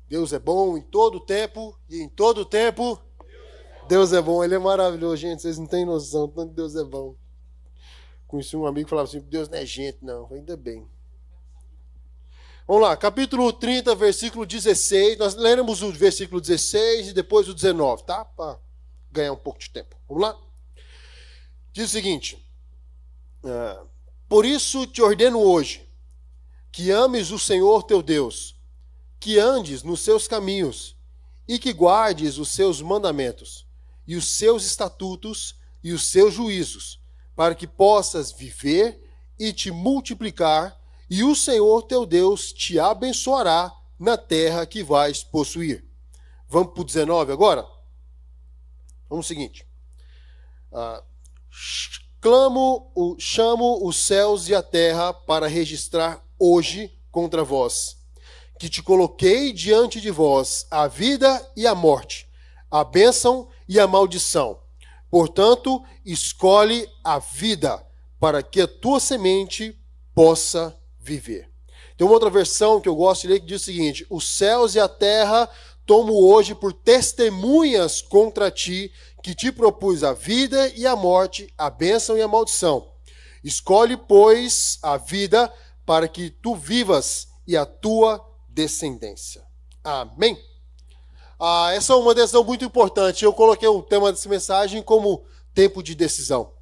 Deus é bom em todo tempo e em todo tempo Deus é bom. Ele é maravilhoso, gente. Vocês não têm noção tanto que Deus é bom. Conheci um amigo que falava assim, Deus não é gente, não. Ainda bem. Vamos lá, capítulo 30, versículo 16. Nós leremos o versículo 16 e depois o 19, tá? Para ganhar um pouco de tempo. Vamos lá? Diz o seguinte. Por isso te ordeno hoje, que ames o Senhor teu Deus, que andes nos seus caminhos e que guardes os seus mandamentos e os seus estatutos e os seus juízos, para que possas viver e te multiplicar, e o Senhor teu Deus te abençoará na terra que vais possuir. Vamos para o 19 agora? Vamos ao seguinte. Chamo os céus e a terra para registrar hoje contra vós, que te coloquei diante de vós a vida e a morte, a bênção e a maldição. Portanto, escolhe a vida, para que a tua semente possa viver. Tem uma outra versão que eu gosto de ler que diz o seguinte: os céus e a terra tomo hoje por testemunhas contra ti, que te propus a vida e a morte, a bênção e a maldição. Escolhe, pois, a vida, para que tu vivas e a tua descendência. Amém? Essa é uma decisão muito importante. Eu coloquei o tema dessa mensagem como tempo de decisão.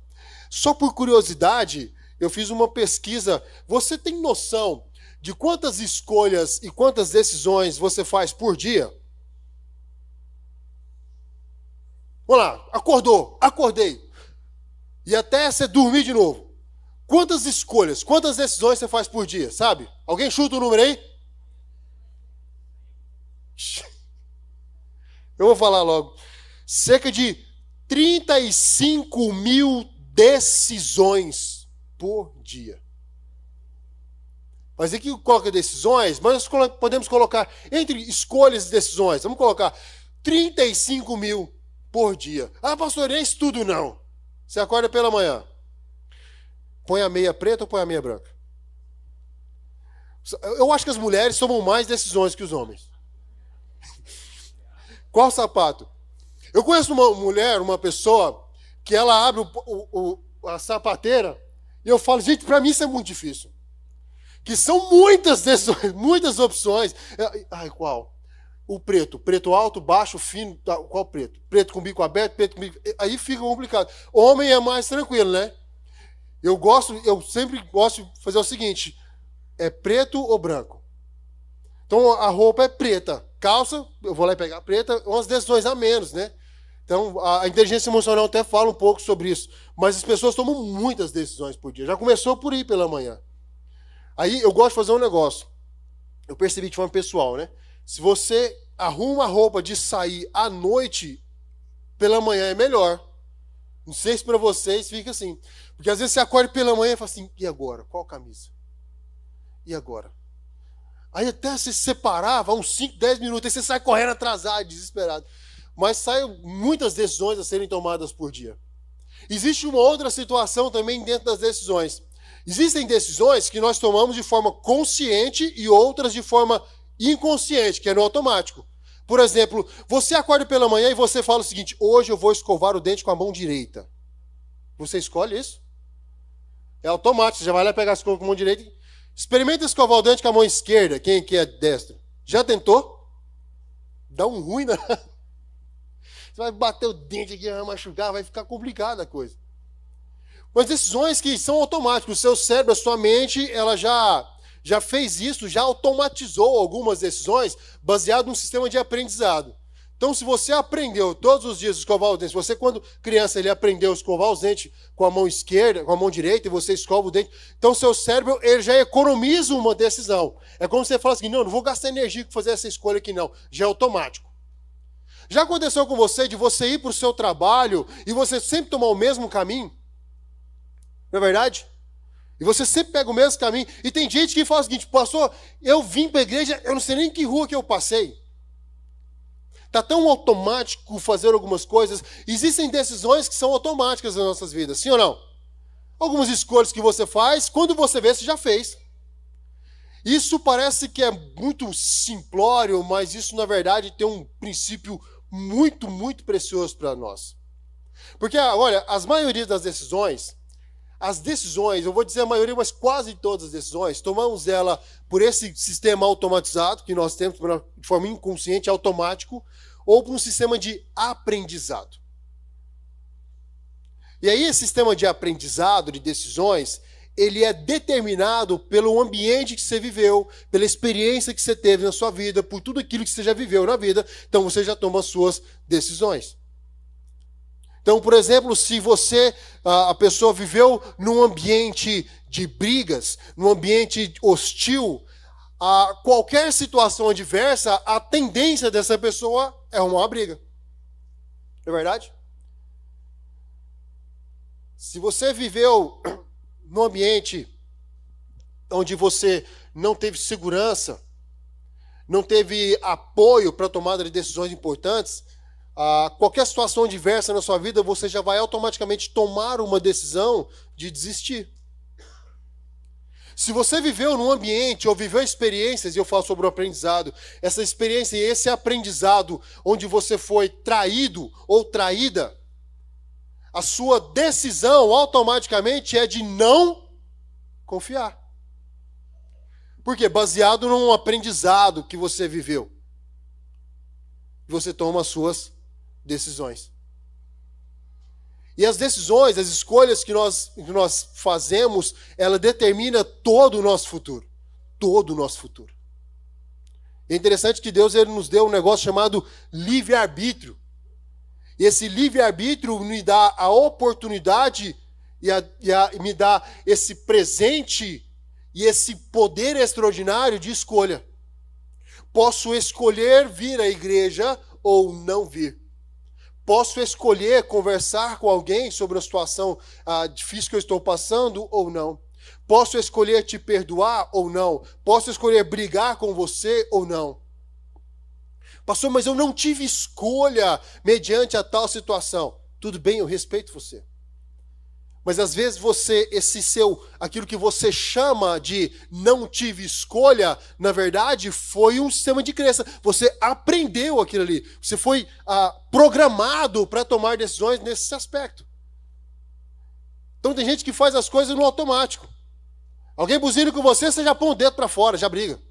Só por curiosidade, eu fiz uma pesquisa. Você tem noção de quantas escolhas e quantas decisões você faz por dia? Vamos lá, acordei. E até você dormir de novo. Quantas escolhas, quantas decisões você faz por dia, sabe? Alguém chuta o número aí? Eu vou falar logo. Cerca de 35 mil decisões por dia. Mas aqui coloca decisões, mas nós podemos colocar entre escolhas e decisões. Vamos colocar 35 mil por dia. Pastor, nem isso tudo não. Você acorda pela manhã. Põe a meia preta ou põe a meia branca? Eu acho que as mulheres tomam mais decisões que os homens. Qual sapato? Eu conheço uma mulher, uma pessoa, que ela abre a sapateira e eu falo, gente, para mim isso é muito difícil. Que são muitas decisões, muitas opções. Qual? O preto. Preto alto, baixo, fino. Qual preto? Preto com bico aberto, preto com bico... Aí fica complicado. Homem é mais tranquilo, né? Eu sempre gosto de fazer o seguinte, é preto ou branco. Então a roupa é preta, calça, eu vou lá e pegar a preta, umas decisões a menos, né? Então a inteligência emocional até fala um pouco sobre isso, mas as pessoas tomam muitas decisões por dia, já começou por ir pela manhã. Aí eu gosto de fazer um negócio, eu percebi de forma pessoal, né? Se você arruma a roupa de sair à noite, pela manhã é melhor. Não sei se para vocês fica assim. Porque às vezes você acorda pela manhã e fala assim, e agora? Qual camisa? E agora? Aí até se separar, vai uns 5, 10 minutos, aí você sai correndo atrasado, desesperado. Mas saem muitas decisões a serem tomadas por dia. Existe uma outra situação também dentro das decisões. Existem decisões que nós tomamos de forma consciente e outras de forma inconsciente, que é no automático. Por exemplo, você acorda pela manhã e você fala o seguinte, hoje eu vou escovar o dente com a mão direita. Você escolhe isso? É automático, você já vai lá pegar a escova com a mão direita. Experimenta escovar o dente com a mão esquerda, quem que é destro. Já tentou? Dá um ruim, né? Você vai bater o dente aqui, vai machucar, vai ficar complicada a coisa. Mas decisões que são automáticas, o seu cérebro, a sua mente, ela já fez isso, já automatizou algumas decisões baseado num sistema de aprendizado. Então, se você aprendeu todos os dias a escovar os dentes, você quando criança ele aprendeu a escovar os dentes com a mão esquerda, com a mão direita, e você escova o dente, então seu cérebro ele já economiza uma decisão. É como você fala assim, não vou gastar energia para fazer essa escolha aqui não, já é automático. Já aconteceu com você de você ir para o seu trabalho e você sempre tomar o mesmo caminho? Não é verdade? E você sempre pega o mesmo caminho. E tem gente que fala o seguinte, pastor, eu vim para a igreja, eu não sei nem que rua que eu passei. Está tão automático fazer algumas coisas. Existem decisões que são automáticas nas nossas vidas, sim ou não? Algumas escolhas que você faz, quando você vê, você já fez. Isso parece que é muito simplório, mas isso, na verdade, tem um princípio muito, muito precioso para nós. Porque, olha, as maioria das decisões, eu vou dizer a maioria, mas quase todas as decisões, tomamos ela por esse sistema automatizado que nós temos de forma inconsciente, automático, ou por um sistema de aprendizado. E aí esse sistema de aprendizado, de decisões, ele é determinado pelo ambiente que você viveu, pela experiência que você teve na sua vida, por tudo aquilo que você já viveu na vida, então você já toma as suas decisões. Então, por exemplo, se a pessoa viveu num ambiente de brigas, num ambiente hostil, qualquer situação adversa, a tendência dessa pessoa é arrumar uma briga. Não é verdade? Se você viveu num ambiente onde você não teve segurança, não teve apoio para a tomada de decisões importantes, qualquer situação adversa na sua vida, você já vai automaticamente tomar uma decisão de desistir. Se você viveu num ambiente ou viveu experiências, e eu falo sobre o aprendizado, essa experiência e esse aprendizado onde você foi traído ou traída, a sua decisão automaticamente é de não confiar. Por quê? Baseado num aprendizado que você viveu. Você toma as suas decisões. E as decisões, as escolhas que nós fazemos, ela determina todo o nosso futuro. Todo o nosso futuro. É interessante que Deus ele nos deu um negócio chamado livre-arbítrio. E esse livre-arbítrio me dá a oportunidade e me dá esse presente e esse poder extraordinário de escolha. Posso escolher vir à igreja ou não vir. Posso escolher conversar com alguém sobre a situação difícil que eu estou passando ou não. Posso escolher te perdoar ou não. Posso escolher brigar com você ou não. Pastor, mas eu não tive escolha mediante a tal situação. Tudo bem, eu respeito você. Mas às vezes aquilo que você chama de não tive escolha, na verdade foi um sistema de crença. Você aprendeu aquilo ali. Você foi programado para tomar decisões nesse aspecto. Então tem gente que faz as coisas no automático. Alguém buzina com você já põe o dedo para fora, já briga.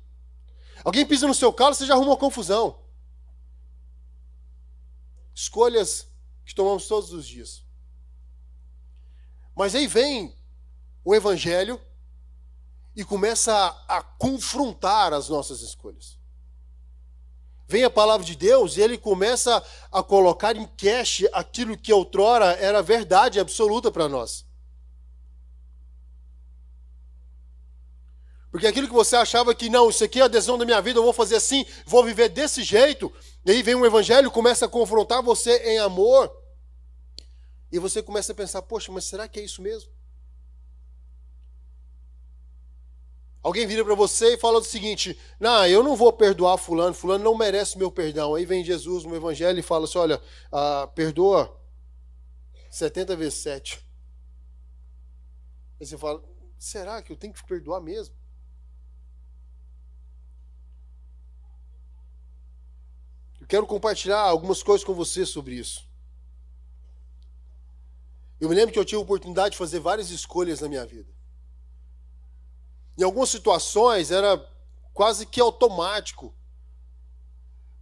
Alguém pisa no seu calo, você já arruma uma confusão. Escolhas que tomamos todos os dias. Mas aí vem o Evangelho e começa a confrontar as nossas escolhas. Vem a palavra de Deus e ele começa a colocar em cache aquilo que outrora era verdade absoluta para nós. Porque aquilo que você achava que não, isso aqui é a decisão da minha vida, eu vou fazer assim, vou viver desse jeito. E aí vem o Evangelho, começa a confrontar você em amor. E você começa a pensar, poxa, mas será que é isso mesmo? Alguém vira para você e fala o seguinte, não, eu não vou perdoar fulano não merece meu perdão. Aí vem Jesus no Evangelho e fala assim, olha, perdoa 70 vezes 7. Aí você fala, será que eu tenho que perdoar mesmo? Eu quero compartilhar algumas coisas com você sobre isso. Eu me lembro que eu tive a oportunidade de fazer várias escolhas na minha vida. Em algumas situações era quase que automático.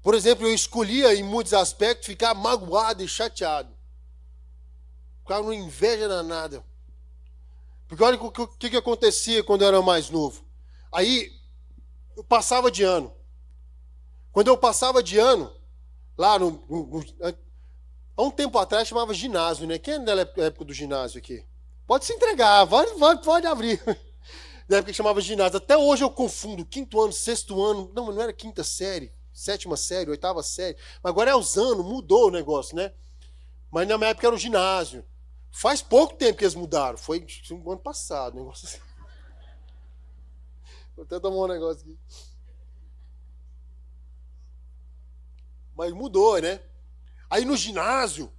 Por exemplo, eu escolhia em muitos aspectos ficar magoado e chateado. Ficava numa inveja danada. Porque olha o que acontecia quando eu era mais novo. Aí eu passava de ano. Quando eu passava de ano, lá há um tempo atrás chamava ginásio, né? Quem é da época do ginásio aqui? Pode se entregar, pode abrir. Na época que chamava ginásio. Até hoje eu confundo, 5º ano, 6º ano. Não era 5ª série, 7ª série, 8ª série. Mas agora é os anos, mudou o negócio, né? Mas na minha época era o ginásio. Faz pouco tempo que eles mudaram. Foi um ano passado, negócio assim. Vou até tomar um negócio aqui. Mas mudou, né? Aí no ginásio,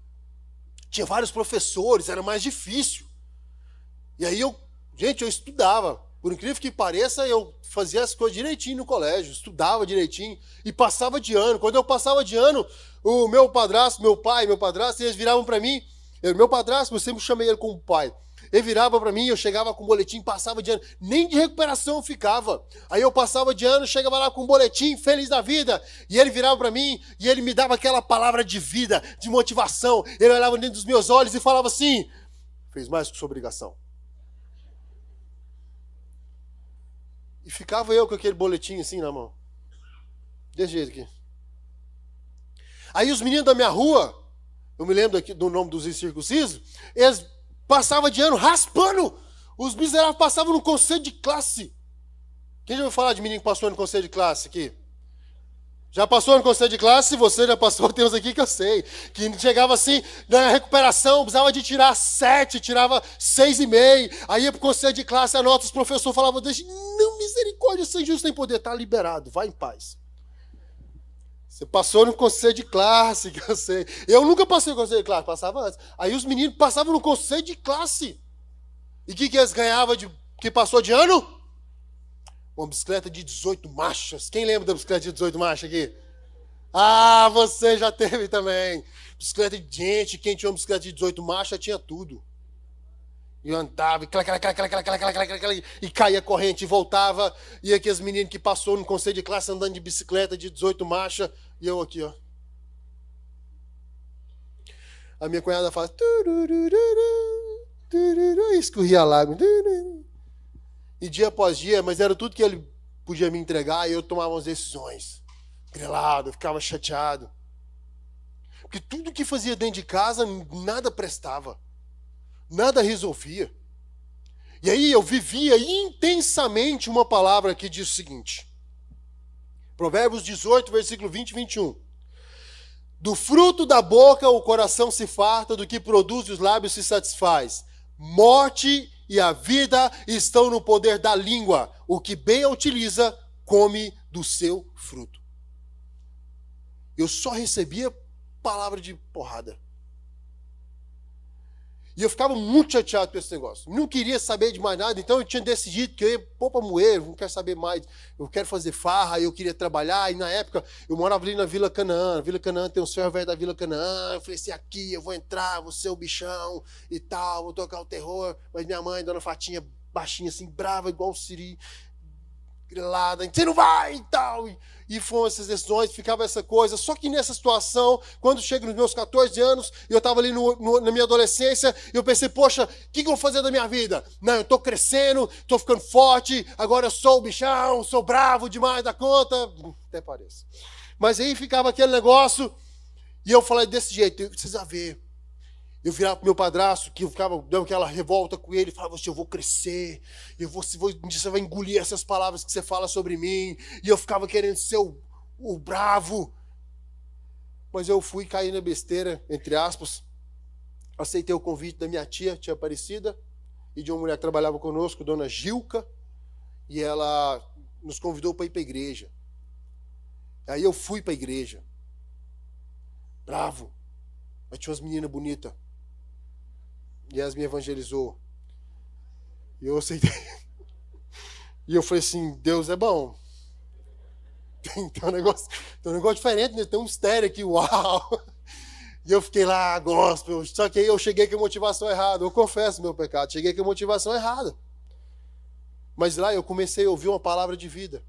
tinha vários professores, era mais difícil. E aí eu estudava. Por incrível que pareça, eu fazia as coisas direitinho no colégio, estudava direitinho e passava de ano. Quando eu passava de ano, o meu padrasto, meu pai, meu padrasto, eles viravam para mim. Meu padrasto, eu sempre chamei ele como pai. Ele virava para mim, eu chegava com um boletim, passava de ano. Nem de recuperação eu ficava. Aí eu passava de ano, chegava lá com um boletim, feliz da vida. E ele virava para mim e ele me dava aquela palavra de vida, de motivação. Ele olhava dentro dos meus olhos e falava assim: fez mais que sua obrigação. E ficava eu com aquele boletim assim na mão. Desse jeito aqui. Aí os meninos da minha rua, eu me lembro aqui do nome dos incircuncisos, eles passavam de ano raspando. Os miseráveis passavam no conselho de classe. Quem já ouviu falar de menino que passou no conselho de classe aqui? Já passou no conselho de classe? Se você já passou, tem uns aqui que eu sei. Que chegava assim, na recuperação, precisava de tirar 7, tirava 6,5. Aí ia pro conselho de classe, a nota, os professores falavam: deixa, não, misericórdia, sem justo tem poder, tá liberado, vai em paz. Você passou no conselho de classe, que eu sei. Eu nunca passei no conselho de classe, passava antes. Aí os meninos passavam no conselho de classe. E o que eles ganhavam que passou de ano? Uma bicicleta de 18 marchas. Quem lembra da bicicleta de 18 marchas aqui? Ah, você já teve também. Bicicleta de gente, quem tinha uma bicicleta de 18 marchas tinha tudo. E andava, e caía corrente, e voltava. E aqueles meninos que passou no conselho de classe andando de bicicleta de 18 marchas. E eu aqui, ó. A minha cunhada faz... escorria a lágrima. E dia após dia, mas era tudo que ele podia me entregar, e eu tomava umas decisões. Grilado, ficava chateado. Porque tudo que fazia dentro de casa, nada prestava. Nada resolvia. E aí eu vivia intensamente uma palavra que diz o seguinte. Provérbios 18, versículo 20 e 21. Do fruto da boca o coração se farta, do que produz os lábios se satisfaz. Morte e a vida estão no poder da língua. O que bem a utiliza, come do seu fruto. Eu só recebia palavra de porrada. E eu ficava muito chateado com esse negócio. Não queria saber de mais nada, então eu tinha decidido que eu ia pôr para moer, não quero saber mais. Eu quero fazer farra, eu queria trabalhar. E na época, eu morava ali na Vila Canaã. A Vila Canaã tem um ferro velho da Vila Canaã. Eu falei assim, aqui eu vou entrar, vou ser o bichão e tal, vou tocar o terror. Mas minha mãe, dona Fatinha, baixinha assim, brava, igual o Siri, grilada, você não vai e tal. E foram essas decisões, ficava essa coisa. Só que nessa situação, quando chego nos meus 14 anos, eu estava ali na minha adolescência, eu pensei, poxa, o que eu vou fazer da minha vida? Não, eu estou crescendo, estou ficando forte, agora eu sou o bichão, sou bravo demais da conta. Até parece. Mas aí ficava aquele negócio, e eu falei desse jeito, precisa ver. Eu virava pro meu padrasto, que eu ficava dando aquela revolta com ele, e falava assim, eu vou crescer, você vai engolir essas palavras que você fala sobre mim, e eu ficava querendo ser o bravo. Mas eu fui cair na besteira, entre aspas, aceitei o convite da minha tia Aparecida, e de uma mulher que trabalhava conosco, dona Gilca, e ela nos convidou para ir para a igreja. Aí eu fui para a igreja, bravo, mas tinha umas meninas bonitas. E elas me evangelizou. E eu aceitei. E eu falei assim, Deus é bom. Tem um negócio diferente, né? Tem um mistério aqui, uau. E eu fiquei lá, gospel. Só que aí eu cheguei com a motivação errada. Eu confesso meu pecado. Cheguei com a motivação errada. Mas lá eu comecei a ouvir uma palavra de vida.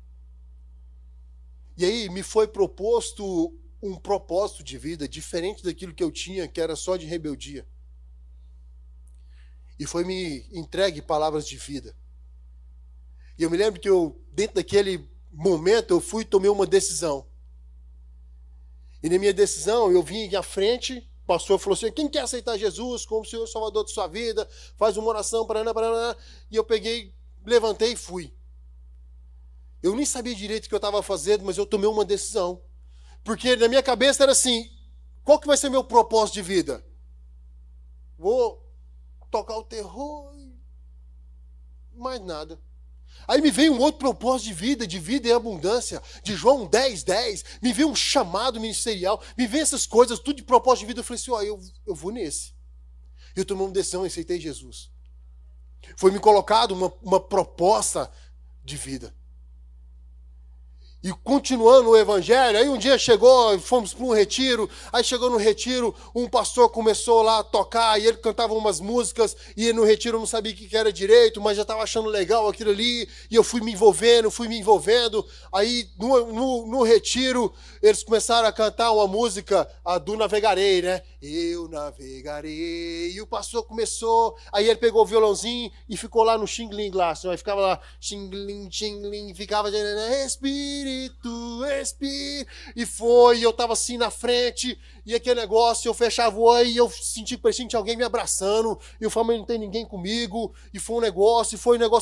E aí me foi proposto um propósito de vida diferente daquilo que eu tinha, que era só de rebeldia. E foi me entregue palavras de vida. E eu me lembro que dentro daquele momento, eu fui e tomei uma decisão. E na minha decisão, eu vim à frente, o pastor falou assim, quem quer aceitar Jesus como Senhor Salvador de sua vida, faz uma oração, paraná. E eu peguei, levantei e fui. Eu nem sabia direito o que eu estava fazendo, mas eu tomei uma decisão. Porque na minha cabeça era assim, qual que vai ser meu propósito de vida? Vou tocar o terror, mais nada. Aí me veio um outro propósito de vida em abundância, de João 10:10, me veio um chamado ministerial, me veio essas coisas, tudo de propósito de vida. Eu falei assim, eu vou nesse. Eu tomei uma decisão e aceitei Jesus. Foi me colocado uma proposta de vida. E continuando o evangelho, aí um dia chegou, fomos para um retiro, aí chegou no retiro, um pastor começou lá a tocar, e ele cantava umas músicas, e no retiro eu não sabia o que era direito, mas já estava achando legal aquilo ali, e eu fui me envolvendo, aí no retiro, eles começaram a cantar uma música, a do Navegarei, né? Eu navegarei, e o pastor começou, aí ele pegou o violãozinho e ficou lá no xing-ling lá, aí ficava lá, xing-ling, ficava, Espírito, e foi, e eu estava assim na frente, e aquele negócio, eu fechava o olho, e eu parecia alguém me abraçando, e eu falei, mas não tem ninguém comigo, e foi um negócio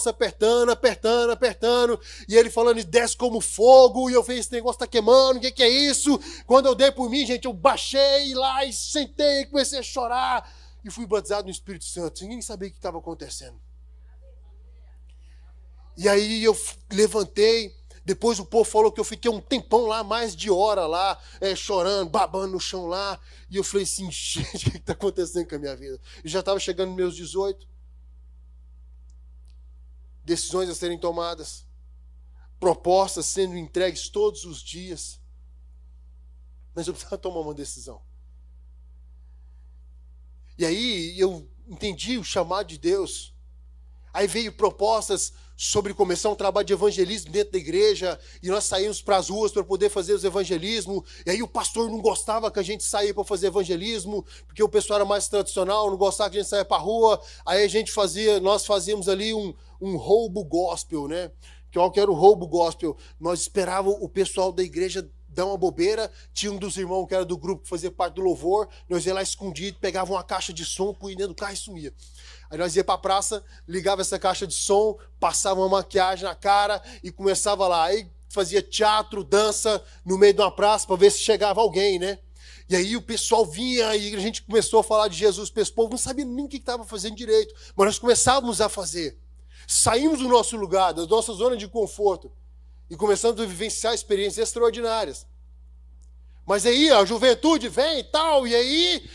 apertando, e ele falando, e desce como fogo, e eu falei, esse negócio tá queimando, o que é isso? Quando eu dei por mim, gente, eu baixei lá, e sentei, comecei a chorar, e fui batizado no Espírito Santo, ninguém sabia o que estava acontecendo. E aí eu levantei. Depois o povo falou que eu fiquei um tempão lá, mais de hora lá, chorando, babando no chão lá. E eu falei assim, gente, o que está acontecendo com a minha vida? Eu já estava chegando nos meus 18. Decisões a serem tomadas. Propostas sendo entregues todos os dias. Mas eu precisava tomar uma decisão. E aí eu entendi o chamado de Deus. Aí veio propostas sobre começar um trabalho de evangelismo dentro da igreja, e nós saímos para as ruas para poder fazer os evangelismos, e aí o pastor não gostava que a gente saía para fazer evangelismo, porque o pessoal era mais tradicional, não gostava que a gente saia para a rua, aí nós fazíamos ali um roubo gospel, né? Qual que era o roubo gospel? Nós esperávamos o pessoal da igreja dar uma bobeira, tinha um dos irmãos que era do grupo que fazia parte do louvor, nós ia lá escondido, pegava uma caixa de som, punha dentro do carro e sumia. Aí nós ia para a praça, ligava essa caixa de som, passava uma maquiagem na cara e começava lá. Aí fazia teatro, dança no meio de uma praça para ver se chegava alguém, né? E aí o pessoal vinha e a gente começou a falar de Jesus para esse povo, não sabia nem o que estava fazendo direito, mas nós começávamos a fazer. Saímos do nosso lugar, da nossa zona de conforto e começamos a vivenciar experiências extraordinárias. Mas aí a juventude vem e tal, e aí...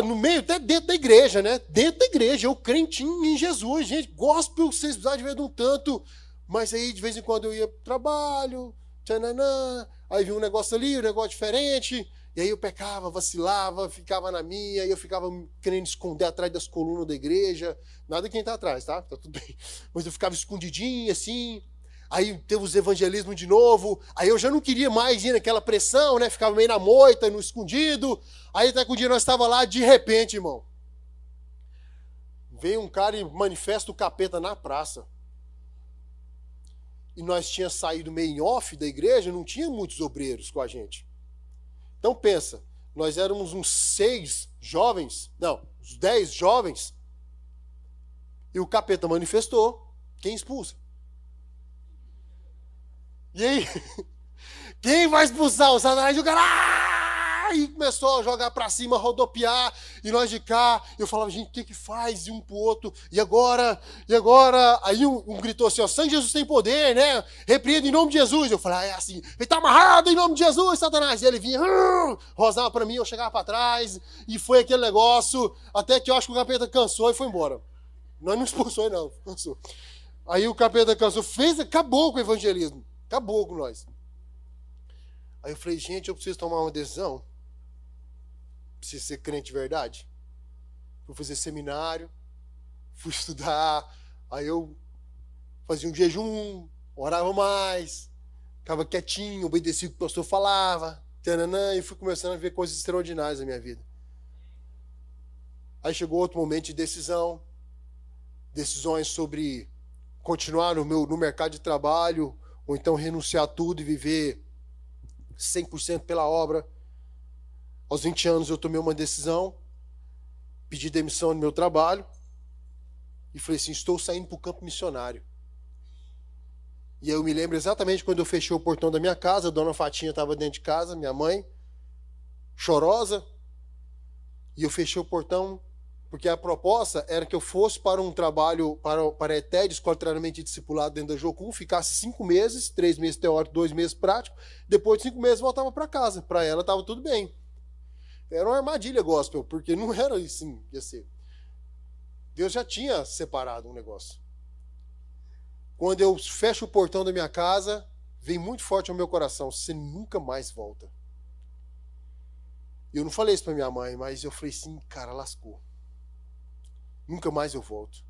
no meio, até dentro da igreja, né? Dentro da igreja, eu crentinho em Jesus, gente, gospel, vocês precisavam de ver de um tanto, mas aí de vez em quando eu ia pro trabalho, tchananã, aí vinha um negócio ali, um negócio diferente, e aí eu pecava, vacilava, ficava na minha, e eu ficava querendo esconder atrás das colunas da igreja, nada quem tá atrás, tá? Tá tudo bem, mas eu ficava escondidinho, assim. Aí teve os evangelismos de novo, aí eu já não queria mais ir naquela pressão, né? Ficava meio na moita, no escondido. Aí até que um dia nós estávamos lá, de repente, irmão, veio um cara e manifesta o capeta na praça. E nós tínhamos saído meio em off da igreja, não tinha muitos obreiros com a gente. Então pensa, nós éramos uns 6 jovens, não, uns 10 jovens, e o capeta manifestou, quem expulsa? E aí, quem vai expulsar o Satanás? E o cara, e começou a jogar para cima, rodopiar, e nós de cá, eu falava, gente, o que faz? E um pro outro, e agora? Aí um gritou assim, ó, sangue de Jesus tem poder, né? Repreenda em nome de Jesus. Eu falei, é assim, ele tá amarrado em nome de Jesus, Satanás. E ele vinha, rosnava para mim, eu chegava para trás, e foi aquele negócio, até que eu acho que o capeta cansou e foi embora. Nós não expulsou ele não, cansou. Aí o capeta cansou, acabou com o evangelismo. Acabou com nós. Aí eu falei, gente, eu preciso tomar uma decisão. Preciso ser crente de verdade. Fui fazer seminário, fui estudar, aí eu fazia um jejum, orava mais, ficava quietinho, obedecia o que o pastor falava, tananã, e fui começando a ver coisas extraordinárias na minha vida. Aí chegou outro momento de decisão, decisões sobre continuar no mercado de trabalho, ou então renunciar a tudo e viver 100% pela obra. Aos 20 anos eu tomei uma decisão, pedi demissão do meu trabalho e falei assim, estou saindo para o campo missionário. E eu me lembro exatamente quando eu fechei o portão da minha casa, a dona Fatinha estava dentro de casa, minha mãe, chorosa, e eu fechei o portão porque a proposta era que eu fosse para um trabalho, para a ETED, Escola de Treinamento e Discipulado dentro da Jocum, ficasse 5 meses, 3 meses teórico, 2 meses prático, depois de 5 meses voltava para casa. Para ela estava tudo bem. Era uma armadilha gospel, porque não era assim, ia ser. Deus já tinha separado um negócio. Quando eu fecho o portão da minha casa, vem muito forte ao meu coração: você nunca mais volta. Eu não falei isso para minha mãe, mas eu falei assim: cara, lascou. Nunca mais eu volto.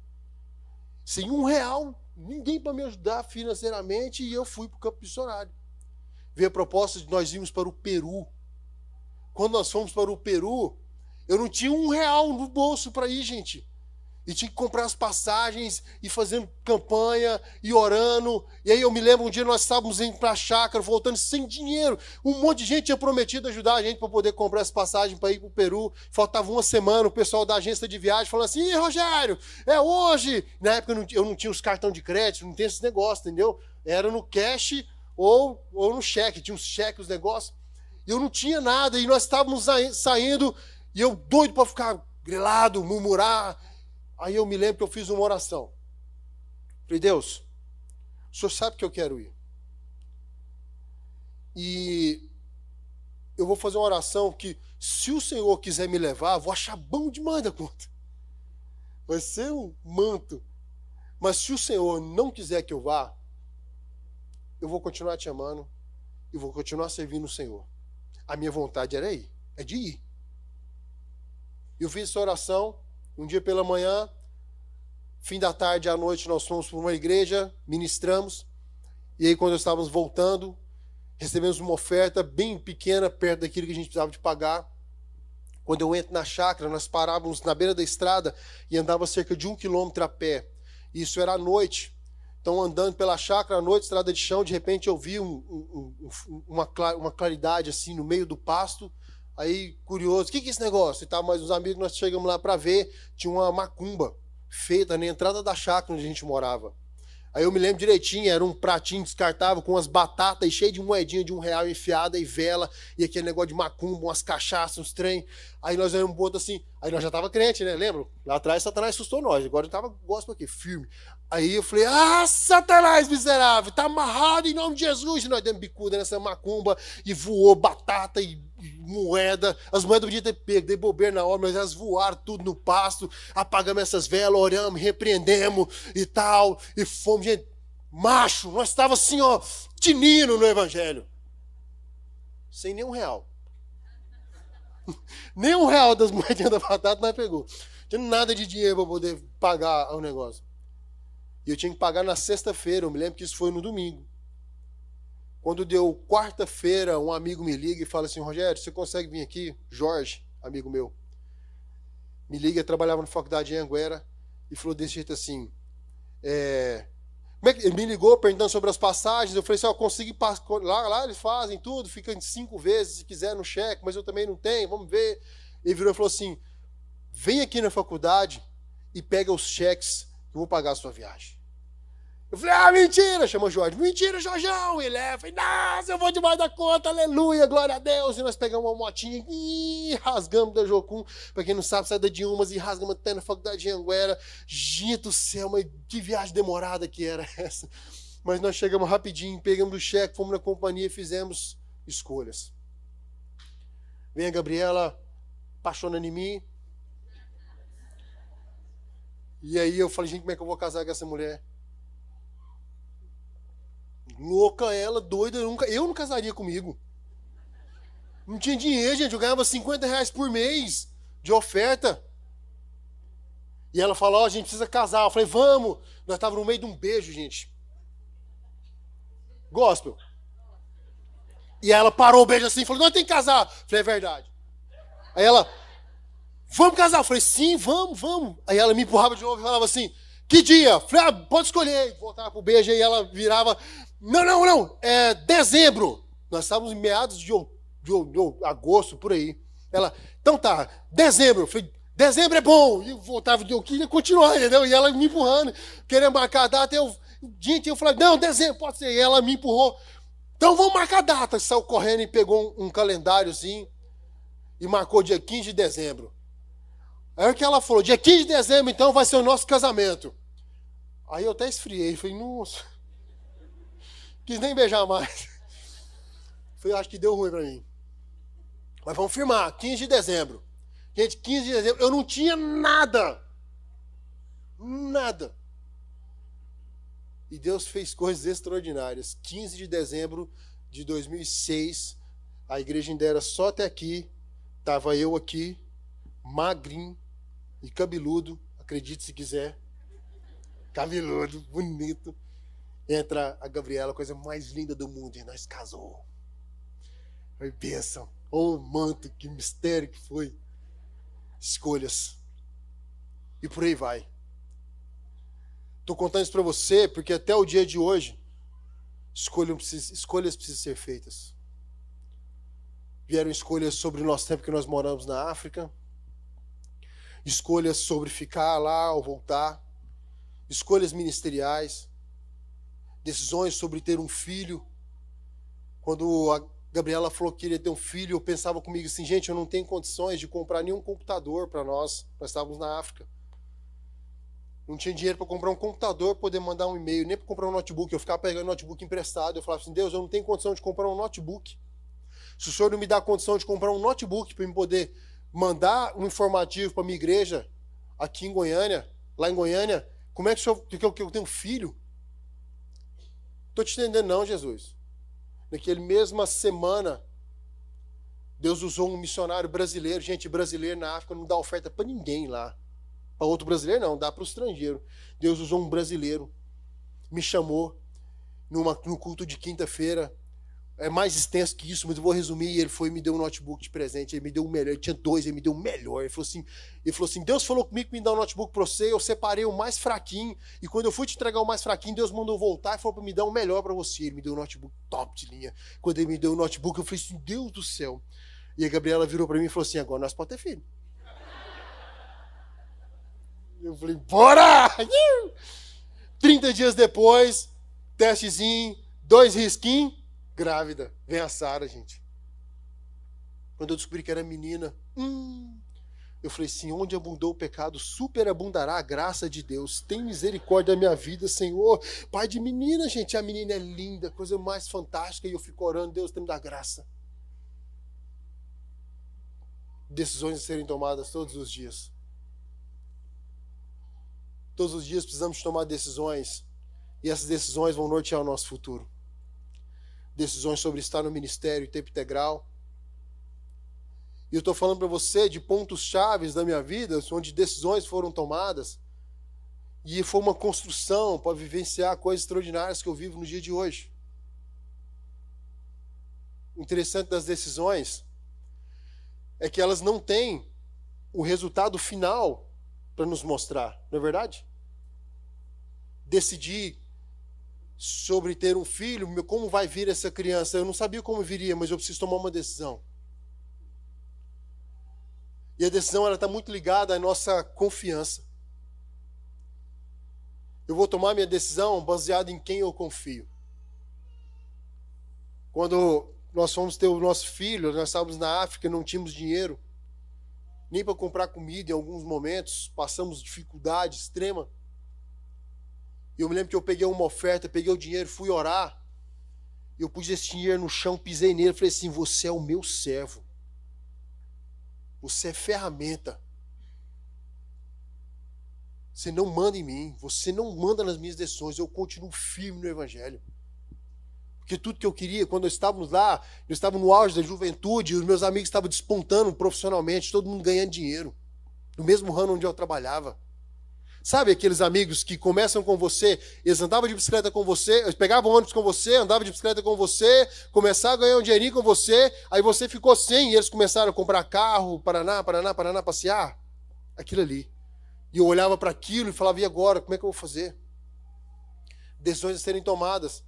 Sem R$1, ninguém para me ajudar financeiramente, e eu fui para o campo missionário. Veio a proposta de nós irmos para o Peru. Quando nós fomos para o Peru, eu não tinha R$1 no bolso para ir, gente. E tinha que comprar as passagens, e fazendo campanha, e orando. E aí eu me lembro, um dia nós estávamos indo para a chácara, voltando sem dinheiro. Um monte de gente tinha prometido ajudar a gente para poder comprar as passagens para ir para o Peru. Faltava uma semana, o pessoal da agência de viagem falando assim: ih, Rogério, é hoje! Na época eu não tinha os cartões de crédito, não tinha esse negócio, entendeu? Era no cash ou no cheque, tinha os cheques, os negócios. E eu não tinha nada, e nós estávamos saindo, e eu doido para ficar grilado, murmurar. Aí eu me lembro que eu fiz uma oração. Falei: Deus, o Senhor sabe que eu quero ir. E eu vou fazer uma oração que, se o Senhor quiser me levar, eu vou achar bom demais da conta. Vai ser um manto. Mas se o Senhor não quiser que eu vá, eu vou continuar te amando e vou continuar servindo o Senhor. A minha vontade era ir, é de ir. Eu fiz essa oração. Um dia pela manhã, fim da tarde à noite, nós fomos para uma igreja, ministramos. E aí, quando estávamos voltando, recebemos uma oferta bem pequena, perto daquilo que a gente precisava de pagar. Quando eu entro na chácara, nós parávamos na beira da estrada e andava cerca de 1 quilômetro a pé. Isso era à noite. Então, andando pela chácara à noite, estrada de chão, de repente eu vi uma claridade assim no meio do pasto. Aí, curioso, o que é esse negócio? E tá, mais uns amigos, nós chegamos lá para ver, tinha uma macumba feita na entrada da chácara onde a gente morava. Aí eu me lembro direitinho, era um pratinho descartável com umas batatas e cheio de moedinha de R$1 enfiada e vela, e aquele negócio de macumba, umas cachaças, uns trem. Aí nós olhamos um outro assim, aí nós já tava crente, né? Lembra? Lá atrás Satanás assustou nós, agora eu tava gospel aqui, firme. Aí eu falei: ah, Satanás miserável, tá amarrado em nome de Jesus. E nós demos bicuda nessa macumba e voou batata e moeda. As moedas podiam ter pego, dei bobeira na hora, mas elas voaram tudo no pasto. Apagamos essas velas, oramos, repreendemos e tal. E fomos, gente, macho. Nós estávamos assim, ó, tinindo no evangelho. Sem nem R$1. Nem R$1 das moedinhas da batata nós pegou. Não tinha nada de dinheiro para poder pagar o negócio. E eu tinha que pagar na sexta-feira. Eu me lembro que isso foi no domingo. Quando deu quarta-feira, um amigo me liga e fala assim: Rogério, você consegue vir aqui? Jorge, amigo meu, me liga, trabalhava na faculdade em Anguera, e falou desse jeito assim: ele me ligou perguntando sobre as passagens. Eu falei assim: ó, consegui lá eles fazem tudo, fica em 5 vezes se quiser no cheque, mas eu também não tenho, vamos ver. Ele virou e falou assim: vem aqui na faculdade e pega os cheques que eu vou pagar a sua viagem. Eu falei: ah, mentira! Chama o Jorge. Mentira, Jorjão! E leva. Falei: nossa, eu vou demais da conta, aleluia, glória a Deus. E nós pegamos uma motinha e rasgamos da Jocum. Pra quem não sabe, sai da Dilmas e rasgamos até na faculdade de Anguera. Gente do céu, mas que viagem demorada que era essa. Mas nós chegamos rapidinho, pegamos o cheque, fomos na companhia e fizemos escolhas. Vem a Gabriela, apaixonando em mim. E aí eu falei: gente, como é que eu vou casar com essa mulher? Louca ela, doida, eu não casaria comigo. Não tinha dinheiro, gente, eu ganhava R$50 por mês de oferta. E ela falou: ó, a gente precisa casar. Eu falei: vamos. Nós estávamos no meio de um beijo, gente. Gospel. E ela parou o beijo assim e falou: nós tem que casar. Eu falei: é verdade. Aí ela: vamos casar. Eu falei: sim, vamos, vamos. Aí ela me empurrava de novo e falava assim: que dia? Eu falei: ah, pode escolher. Voltava pro beijo e ela virava: não, é dezembro. Nós estávamos em meados de agosto, por aí. Ela: então tá, dezembro. Eu falei: dezembro é bom. E eu voltava, eu queria continuar, entendeu? E ela me empurrando, querendo marcar a data. Eu falei: não, dezembro, pode ser. E ela me empurrou: então vamos marcar a data. Saiu correndo e pegou um calendáriozinho e marcou dia 15 de dezembro. Aí o que ela falou: dia 15 de dezembro, então, vai ser o nosso casamento. Aí eu até esfriei. Falei: nossa, quis nem beijar mais. Falei: acho que deu ruim para mim. Mas vamos firmar, 15 de dezembro. Gente, 15 de dezembro, eu não tinha nada. Nada. E Deus fez coisas extraordinárias. 15 de dezembro de 2006, a igreja ainda era só até aqui. Estava eu aqui, magrinho e cabeludo, acredite se quiser. Cabeludo, bonito. Entra a Gabriela, a coisa mais linda do mundo, e nós casou. Foi bênção. Oh, manto, que mistério que foi. Escolhas. E por aí vai. Estou contando isso para você, porque até o dia de hoje, escolhas precisam ser feitas. Vieram escolhas sobre o nosso tempo que nós moramos na África. Escolhas sobre ficar lá ou voltar. Escolhas ministeriais. Decisões sobre ter um filho. Quando a Gabriela falou que queria ter um filho, eu pensava comigo assim, gente, eu não tenho condições de comprar nenhum computador para nós. Nós estávamos na África. Não tinha dinheiro para comprar um computador, poder mandar um e-mail, nem para comprar um notebook. Eu ficava pegando notebook emprestado. Eu falava assim, Deus, eu não tenho condição de comprar um notebook. Se o Senhor não me dá condição de comprar um notebook para eu poder mandar um informativo para a minha igreja aqui em Goiânia, lá em Goiânia, como é que o Senhor, que eu tenho filho? Estou te entendendo não, Jesus. Naquela mesma semana, Deus usou um missionário brasileiro. Gente, brasileiro na África não dá oferta para ninguém lá. Para outro brasileiro não, dá para o estrangeiro. Deus usou um brasileiro, me chamou no culto de quinta-feira. É mais extenso que isso, mas eu vou resumir. Ele foi e me deu um notebook de presente. Ele me deu o melhor. Ele tinha 2, ele me deu o melhor. Ele falou assim, Deus falou comigo que me dá um notebook para você. Eu separei o mais fraquinho. E quando eu fui te entregar o mais fraquinho, Deus mandou voltar e falou para me dar o melhor para você. Ele me deu um notebook top de linha. Quando ele me deu o notebook, eu falei assim, Deus do céu. E a Gabriela virou para mim e falou assim, agora nós podemos ter filho. Eu falei, bora! 30 dias depois, testezinho, 2 risquinhos, grávida. Vem a Sara, gente. Quando eu descobri que era menina, eu falei assim, onde abundou o pecado, superabundará a graça de Deus. Tem misericórdia da minha vida, Senhor. Pai de menina, gente, a menina é linda, coisa mais fantástica. E eu fico orando, Deus tem me dado graça. Decisões a serem tomadas todos os dias. Todos os dias precisamos tomar decisões. E essas decisões vão nortear o nosso futuro. Decisões sobre estar no ministério em tempo integral. E eu estou falando para você de pontos chaves da minha vida, onde decisões foram tomadas. E foi uma construção para vivenciar coisas extraordinárias que eu vivo no dia de hoje. O interessante das decisões é que elas não têm o resultado final para nos mostrar, não é verdade? Decidir sobre ter um filho, como vai vir essa criança, eu não sabia como viria, mas eu preciso tomar uma decisão. E a decisão está muito ligada à nossa confiança. Eu vou tomar minha decisão baseada em quem eu confio. Quando nós fomos ter o nosso filho, nós estávamos na África, não tínhamos dinheiro, nem para comprar comida em alguns momentos, passamos dificuldade extrema. E eu me lembro que eu peguei uma oferta, peguei o dinheiro, fui orar, e eu pus esse dinheiro no chão, pisei nele, falei assim, você é o meu servo. Você é ferramenta. Você não manda em mim, você não manda nas minhas decisões, eu continuo firme no Evangelho. Porque tudo que eu queria, quando nós estávamos lá, eu estava no auge da juventude, os meus amigos estavam despontando profissionalmente, todo mundo ganhando dinheiro, no mesmo ramo onde eu trabalhava. Sabe aqueles amigos que começam com você, eles andavam de bicicleta com você, eles pegavam ônibus com você, andavam de bicicleta com você, começaram a ganhar um dinheirinho com você, aí você ficou sem e eles começaram a comprar carro, Paraná, passear. Aquilo ali. E eu olhava para aquilo e falava, e agora? Como é que eu vou fazer? Decisões a serem tomadas,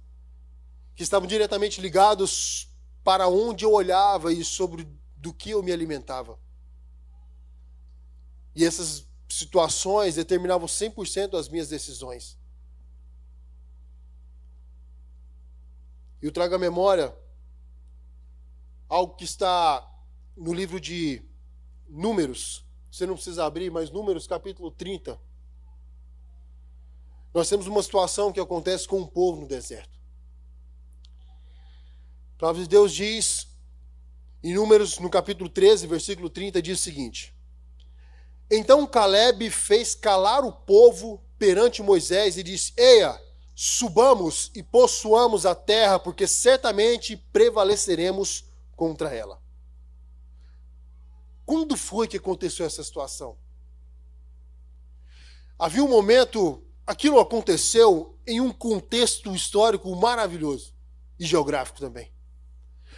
que estavam diretamente ligados para onde eu olhava e sobre do que eu me alimentava. E essas situações determinavam 100% das minhas decisões. E eu trago à memória algo que está no livro de Números. Você não precisa abrir, mas Números capítulo 30. Nós temos uma situação que acontece com um povo no deserto. A palavra de Deus diz, em Números, no capítulo 13, versículo 30, diz o seguinte: Então Caleb fez calar o povo perante Moisés e disse: Eia, subamos e possuamos a terra, porque certamente prevaleceremos contra ela. Quando foi que aconteceu essa situação? Havia um momento, aquilo aconteceu em um contexto histórico maravilhoso e geográfico também.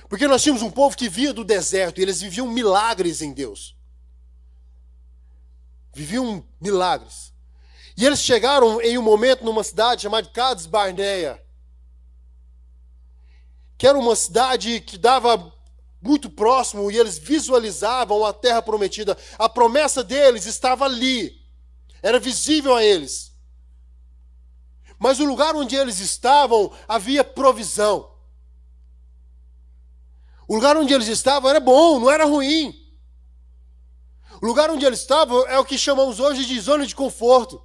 Porque nós tínhamos um povo que via do deserto e eles viviam milagres em Deus. Viviam milagres. E eles chegaram em um momento numa cidade chamada Cades Barneia, que era uma cidade que dava muito próximo e eles visualizavam a terra prometida. A promessa deles estava ali, era visível a eles. Mas o lugar onde eles estavam havia provisão. O lugar onde eles estavam era bom, não era ruim. O lugar onde eles estavam é o que chamamos hoje de zona de conforto.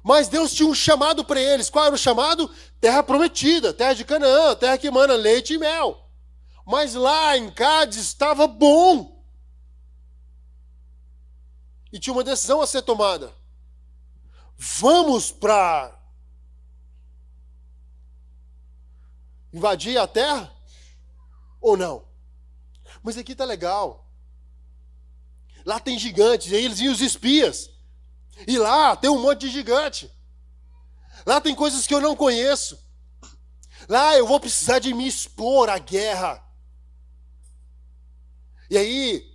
Mas Deus tinha um chamado para eles. Qual era o chamado? Terra prometida, terra de Canaã, terra que emana leite e mel. Mas lá em Cádiz estava bom. E tinha uma decisão a ser tomada. Vamos para invadir a terra ou não? Mas aqui está legal. Lá tem gigantes, e aí eles viam os espias. E lá tem um monte de gigante. Lá tem coisas que eu não conheço. Lá eu vou precisar de me expor à guerra. E aí,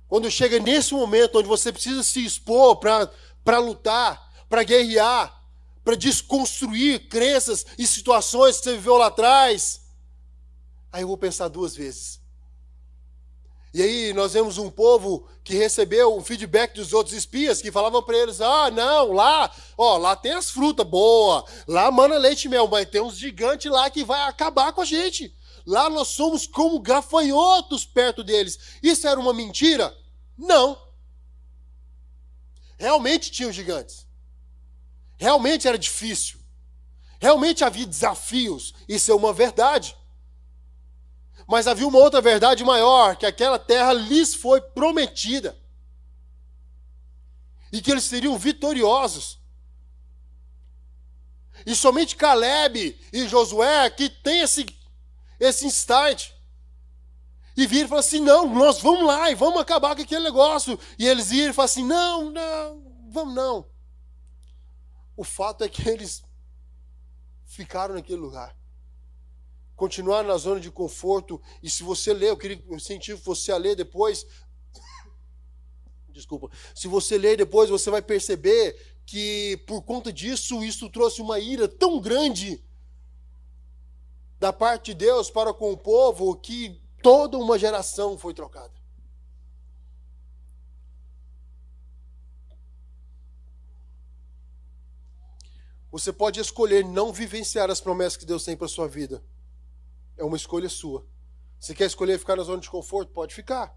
quando chega nesse momento onde você precisa se expor para lutar, para guerrear, para desconstruir crenças e situações que você viveu lá atrás, aí eu vou pensar duas vezes. E aí nós vemos um povo que recebeu o feedback dos outros espias que falavam para eles: ah, não, lá tem as frutas boas, lá mana leite e mel, mas tem uns gigantes lá que vai acabar com a gente. Lá nós somos como gafanhotos perto deles. Isso era uma mentira? Não. Realmente tinham gigantes. Realmente era difícil. Realmente havia desafios. Isso é uma verdade. Mas havia uma outra verdade maior, que aquela terra lhes foi prometida. E que eles seriam vitoriosos. E somente Caleb e Josué que tem esse insight. E viram e falaram assim: não, nós vamos lá e vamos acabar com aquele negócio. E eles viram e falaram assim: não, vamos não. O fato é que eles ficaram naquele lugar. Continuar na zona de conforto. E se você ler, eu incentivo você a ler depois. Desculpa. Se você ler depois, você vai perceber que por conta disso, isso trouxe uma ira tão grande da parte de Deus para com o povo, que toda uma geração foi trocada. Você pode escolher não vivenciar as promessas que Deus tem para a sua vida. É uma escolha sua. Você quer escolher ficar na zona de conforto? Pode ficar.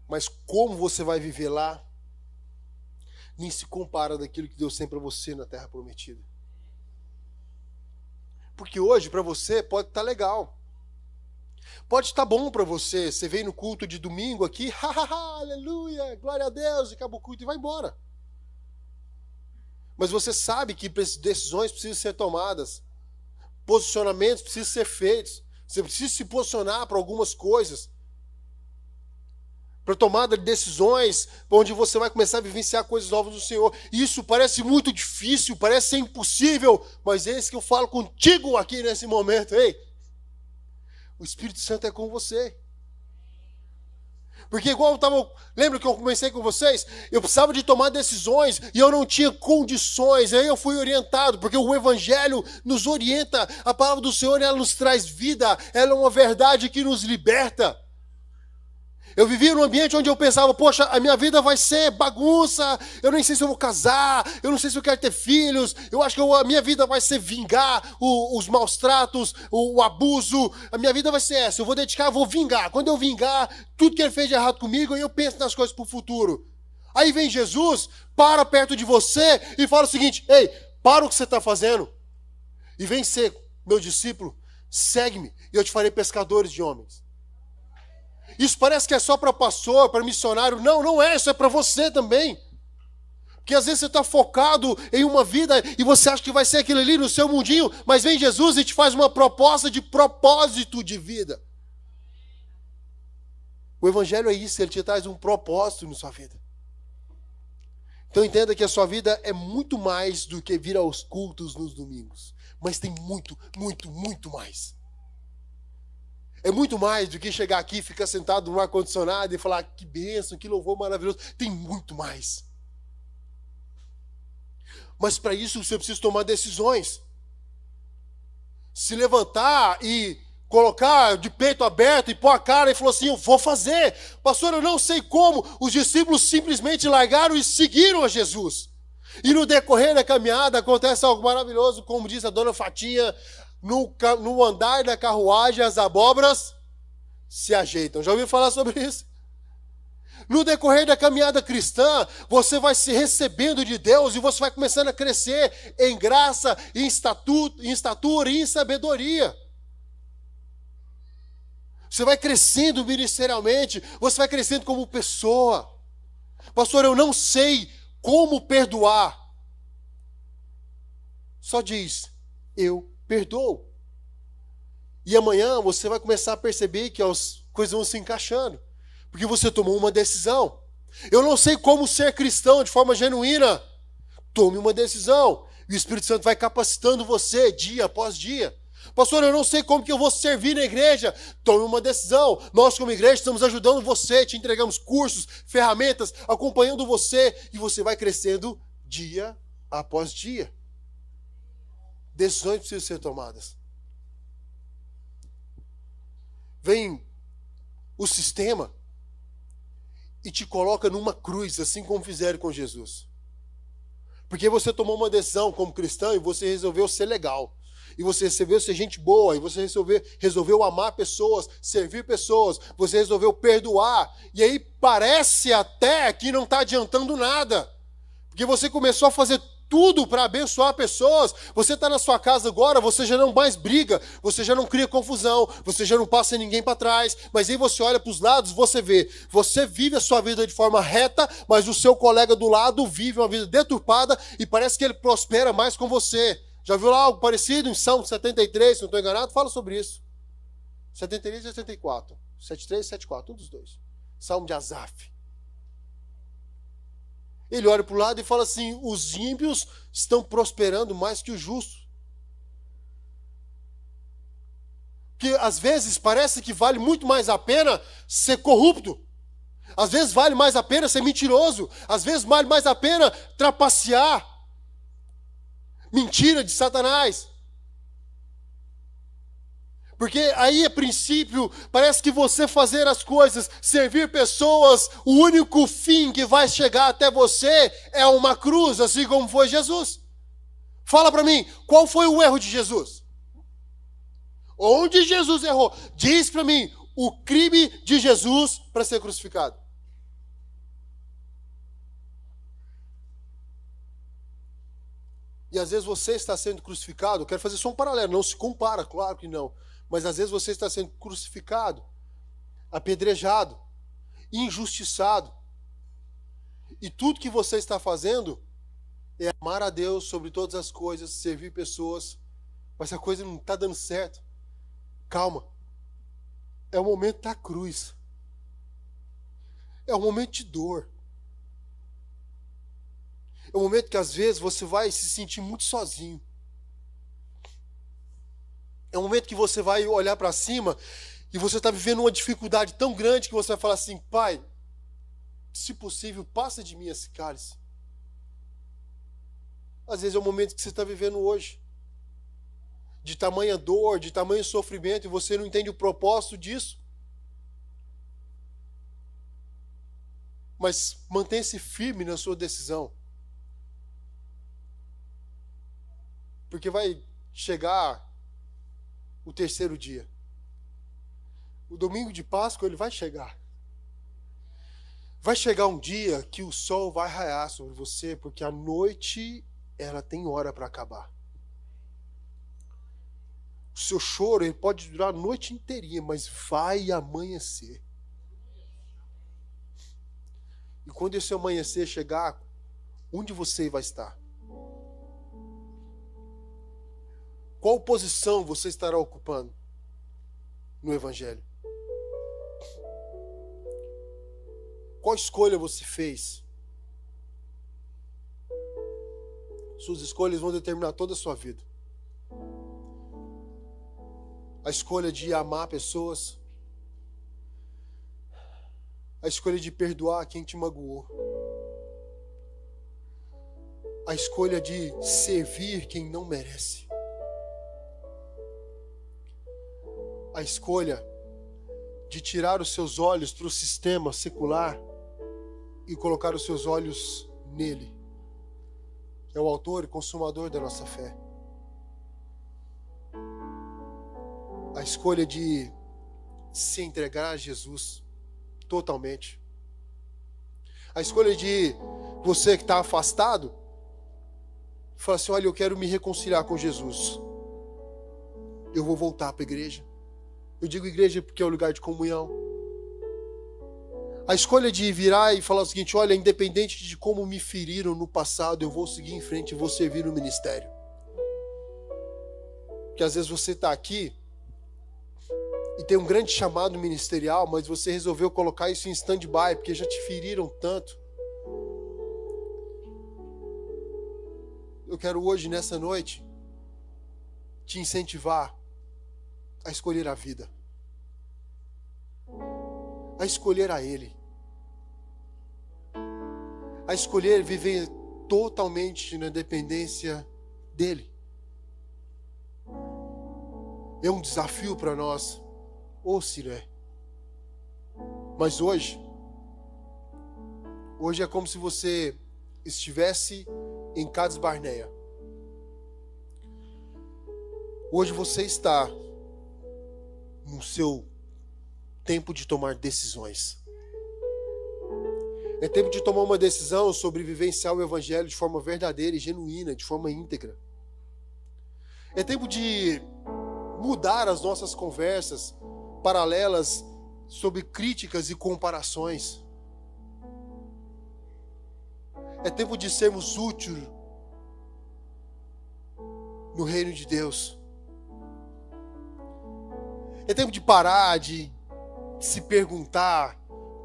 Mas como você vai viver lá, nem se compara daquilo que Deus tem para você na terra prometida. Porque hoje, para você, pode estar legal. Pode estar bom para você. Você vem no culto de domingo aqui, aleluia, glória a Deus, e acaba o culto e vai embora. Mas você sabe que decisões precisam ser tomadas. Posicionamentos precisam ser feitos. Você precisa se posicionar para algumas coisas. Para tomada de decisões, onde você vai começar a vivenciar coisas novas do Senhor. Isso parece muito difícil, parece ser impossível, mas é isso que eu falo contigo aqui nesse momento. Ei, o Espírito Santo é com você. Porque igual lembra que eu comecei com vocês? Eu precisava de tomar decisões e eu não tinha condições. Aí eu fui orientado, porque o Evangelho nos orienta. A palavra do Senhor, ela nos traz vida. Ela é uma verdade que nos liberta. Eu vivia num ambiente onde eu pensava: poxa, a minha vida vai ser bagunça, eu nem sei se eu vou casar, eu não sei se eu quero ter filhos, eu acho que a minha vida vai ser vingar os maus tratos, o abuso, a minha vida vai ser essa, eu vou vingar. Quando eu vingar, tudo que ele fez de errado comigo, aí eu penso nas coisas para o futuro. Aí vem Jesus, para perto de você e fala o seguinte: ei, para o que você está fazendo e vem ser meu discípulo, segue-me e eu te farei pescadores de homens. Isso parece que é só para pastor, para missionário. Não, não é, isso é para você também. Porque às vezes você está focado em uma vida e você acha que vai ser aquilo ali no seu mundinho, mas vem Jesus e te faz uma proposta de propósito de vida. O Evangelho é isso, ele te traz um propósito na sua vida. Então entenda que a sua vida é muito mais do que vir aos cultos nos domingos. Mas tem muito, muito, muito mais. É muito mais do que chegar aqui, ficar sentado no ar-condicionado e falar que bênção, que louvor maravilhoso. Tem muito mais. Mas para isso você precisa tomar decisões. Se levantar e colocar de peito aberto e pôr a cara e falou assim, eu vou fazer. Pastor, eu não sei como. Os discípulos simplesmente largaram e seguiram a Jesus. E no decorrer da caminhada acontece algo maravilhoso, como diz a dona Fatinha, no andar da carruagem as abóboras se ajeitam. Já ouviu falar sobre isso? No decorrer da caminhada cristã, você vai se recebendo de Deus e você vai começando a crescer em graça, em estatura e em sabedoria. Você vai crescendo ministerialmente, você vai crescendo como pessoa. Pastor, eu não sei como perdoar. Só diz, eu perdoo. E amanhã você vai começar a perceber que as coisas vão se encaixando. Porque você tomou uma decisão. Eu não sei como ser cristão de forma genuína. Tome uma decisão. E o Espírito Santo vai capacitando você dia após dia. Pastor, eu não sei como que eu vou servir na igreja. Tome uma decisão. Nós, como igreja, estamos ajudando você. Te entregamos cursos, ferramentas, acompanhando você. E você vai crescendo dia após dia. Decisões precisam ser tomadas. Vem o sistema e te coloca numa cruz, assim como fizeram com Jesus. Porque você tomou uma decisão como cristão e você resolveu ser legal. E você resolveu ser gente boa. E você resolveu amar pessoas, servir pessoas. Você resolveu perdoar. E aí parece até que não está adiantando nada. Porque você começou a fazer tudo para abençoar pessoas. Você está na sua casa agora, você já não mais briga, você já não cria confusão, você já não passa ninguém para trás, mas aí você olha para os lados, você vê, você vive a sua vida de forma reta, mas o seu colega do lado vive uma vida deturpada e parece que ele prospera mais com você. Já viu lá algo parecido em Salmo 73, se não estou enganado? Fala sobre isso. 73 e 74. 73 e 74, um dos dois. Salmo de Asaf. Ele olha para o lado e fala assim, os ímpios estão prosperando mais que os justos. Porque às vezes parece que vale muito mais a pena ser corrupto. Às vezes vale mais a pena ser mentiroso. Às vezes vale mais a pena trapacear. Mentira de Satanás. Porque aí, a princípio, parece que você fazer as coisas, servir pessoas, o único fim que vai chegar até você é uma cruz, assim como foi Jesus. Fala para mim, qual foi o erro de Jesus? Onde Jesus errou? Diz para mim, o crime de Jesus para ser crucificado. E às vezes você está sendo crucificado, eu quero fazer só um paralelo, não se compara, claro que não. Mas às vezes você está sendo crucificado, apedrejado, injustiçado. E tudo que você está fazendo é amar a Deus sobre todas as coisas, servir pessoas. Mas a coisa não está dando certo. Calma. É o momento da cruz. É o momento de dor. É o momento que às vezes você vai se sentir muito sozinho. É um momento que você vai olhar para cima e você está vivendo uma dificuldade tão grande que você vai falar assim, Pai, se possível, passa de mim esse cálice. Às vezes é o momento que você está vivendo hoje. De tamanha dor, de tamanho sofrimento, e você não entende o propósito disso. Mas mantenha-se firme na sua decisão. Porque vai chegar o terceiro dia. O domingo de Páscoa, ele vai chegar. Vai chegar um dia que o sol vai raiar sobre você, porque a noite, ela tem hora para acabar. O seu choro, ele pode durar a noite inteirinha, mas vai amanhecer. E quando esse amanhecer chegar, onde você vai estar? Qual posição você estará ocupando no Evangelho? Qual escolha você fez? Suas escolhas vão determinar toda a sua vida. A escolha de amar pessoas. A escolha de perdoar quem te magoou. A escolha de servir quem não merece. A escolha de tirar os seus olhos para o sistema secular e colocar os seus olhos nele, que é o autor e consumador da nossa fé. A escolha de se entregar a Jesus totalmente. A escolha de você que está afastado, falar assim, olha, eu quero me reconciliar com Jesus. Eu vou voltar para a igreja. Eu digo igreja porque é o lugar de comunhão. A escolha de virar e falar o seguinte, olha, independente de como me feriram no passado, eu vou seguir em frente e vou servir no ministério. Porque às vezes você está aqui e tem um grande chamado ministerial, mas você resolveu colocar isso em stand-by, porque já te feriram tanto. Eu quero hoje, nessa noite, te incentivar a escolher a vida. A escolher a Ele. A escolher viver totalmente na dependência dEle. É um desafio para nós. Se não é. Mas hoje é como se você estivesse em Cades Barneia. Hoje você está no seu tempo de tomar decisões. É tempo de tomar uma decisão sobre vivenciar o Evangelho de forma verdadeira e genuína, de forma íntegra. É tempo de mudar as nossas conversas paralelas sobre críticas e comparações. É tempo de sermos úteis no reino de Deus. É tempo de parar de se perguntar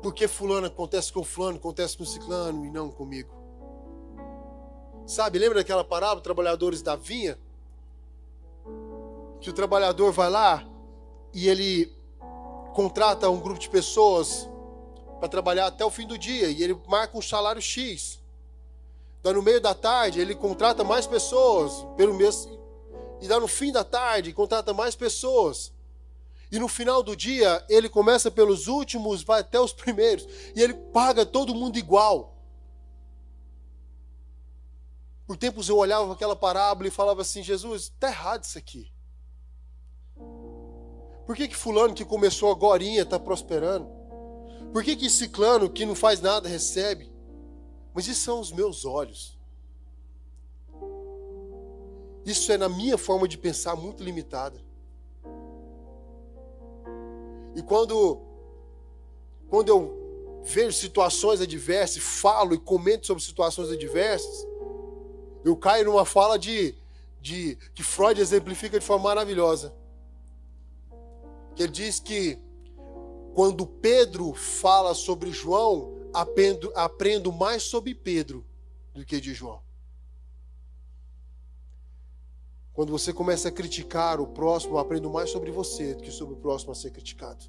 por que fulano acontece com fulano, acontece com ciclano e não comigo. Sabe, lembra daquela parábola, trabalhadores da vinha? Que o trabalhador vai lá e ele contrata um grupo de pessoas para trabalhar até o fim do dia e ele marca um salário X. Daí no meio da tarde ele contrata mais pessoas pelo mês e daí no fim da tarde contrata mais pessoas. E no final do dia, ele começa pelos últimos, vai até os primeiros. E ele paga todo mundo igual. Por tempos eu olhava aquela parábola e falava assim, Jesus, está errado isso aqui. Por que fulano que começou agorinha está prosperando? Por que ciclano que não faz nada recebe? Mas isso são os meus olhos. Isso é na minha forma de pensar muito limitada. E quando eu vejo situações adversas, falo e comento sobre situações adversas, eu caio numa fala que Freud exemplifica de forma maravilhosa. Que ele diz que quando Pedro fala sobre João, aprendo mais sobre Pedro do que de João. Quando você começa a criticar o próximo, eu aprendo mais sobre você do que sobre o próximo a ser criticado.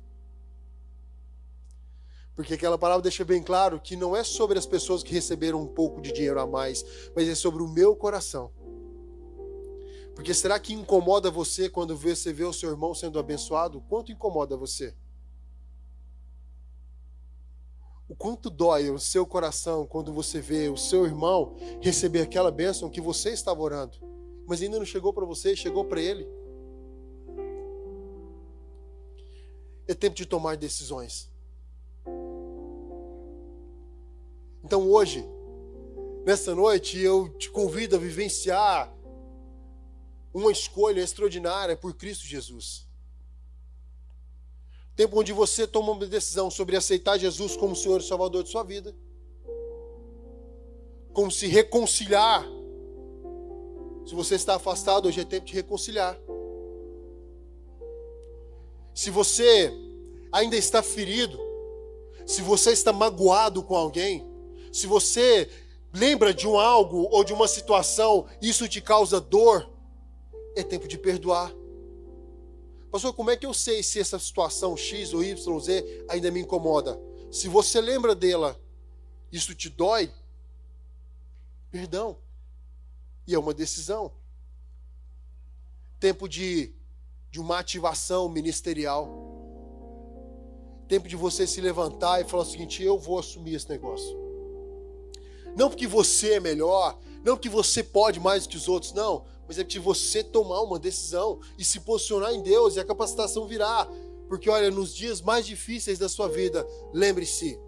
Porque aquela palavra deixa bem claro que não é sobre as pessoas que receberam um pouco de dinheiro a mais, mas é sobre o meu coração. Porque será que incomoda você quando você vê o seu irmão sendo abençoado? O quanto incomoda você? O quanto dói o seu coração quando você vê o seu irmão receber aquela bênção que você estava orando, mas ainda não chegou para você, chegou para ele? É tempo de tomar decisões. Então hoje, nessa noite, eu te convido a vivenciar uma escolha extraordinária por Cristo Jesus. Tempo onde você toma uma decisão sobre aceitar Jesus como Senhor e Salvador de sua vida, como se reconciliar. Se você está afastado, hoje é tempo de reconciliar. Se você ainda está ferido, se você está magoado com alguém, se você lembra de algo ou de uma situação, isso te causa dor, é tempo de perdoar. Pastor, como é que eu sei se essa situação X ou Y, Z ainda me incomoda? Se você lembra dela, isso te dói, perdão. E é uma decisão. Tempo de uma ativação ministerial. Tempo de você se levantar e falar o seguinte: eu vou assumir esse negócio. Não porque você é melhor, não porque você pode mais do que os outros, não. Mas é porque você tomar uma decisão e se posicionar em Deus e a capacitação virá. Porque olha, nos dias mais difíceis da sua vida, lembre-se,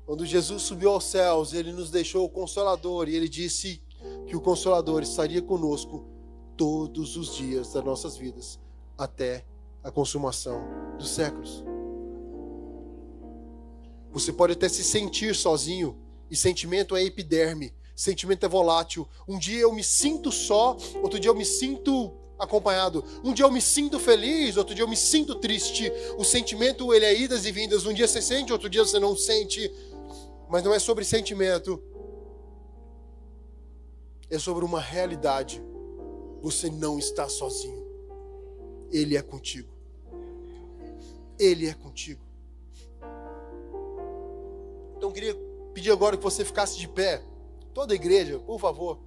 quando Jesus subiu aos céus, Ele nos deixou o Consolador, e Ele disse que o Consolador estaria conosco todos os dias das nossas vidas, até a consumação dos séculos. Você pode até se sentir sozinho, e sentimento é epiderme, sentimento é volátil. Um dia eu me sinto só, outro dia eu me sinto acompanhado. Um dia eu me sinto feliz, outro dia eu me sinto triste. O sentimento, ele é idas e vindas. Um dia você sente, outro dia você não sente. Mas não é sobre sentimento. É sobre uma realidade. Você não está sozinho. Ele é contigo. Ele é contigo. Então eu queria pedir agora que você ficasse de pé. Toda a igreja, por favor.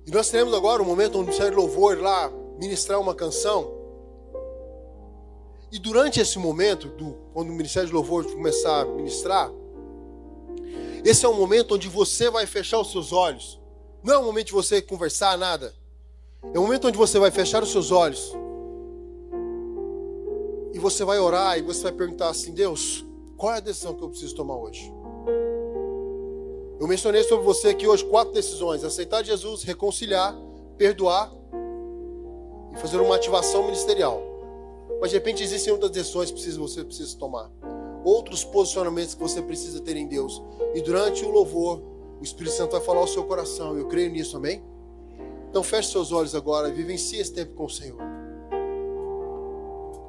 E nós teremos agora um momento onde o Ministério de Louvor irá lá ministrar uma canção. E durante esse momento, quando o Ministério de Louvor começar a ministrar, esse é um momento onde você vai fechar os seus olhos. Não é um momento de você conversar, nada. É um momento onde você vai fechar os seus olhos. E você vai orar e você vai perguntar assim: Deus, qual é a decisão que eu preciso tomar hoje? Eu mencionei sobre você aqui hoje 4 decisões: aceitar Jesus, reconciliar, perdoar e fazer uma ativação ministerial. Mas de repente existem outras decisões que você precisa tomar. Outros posicionamentos que você precisa ter em Deus. E durante o louvor, o Espírito Santo vai falar ao seu coração. Eu creio nisso, amém? Então feche seus olhos agora e vivencie esse tempo com o Senhor.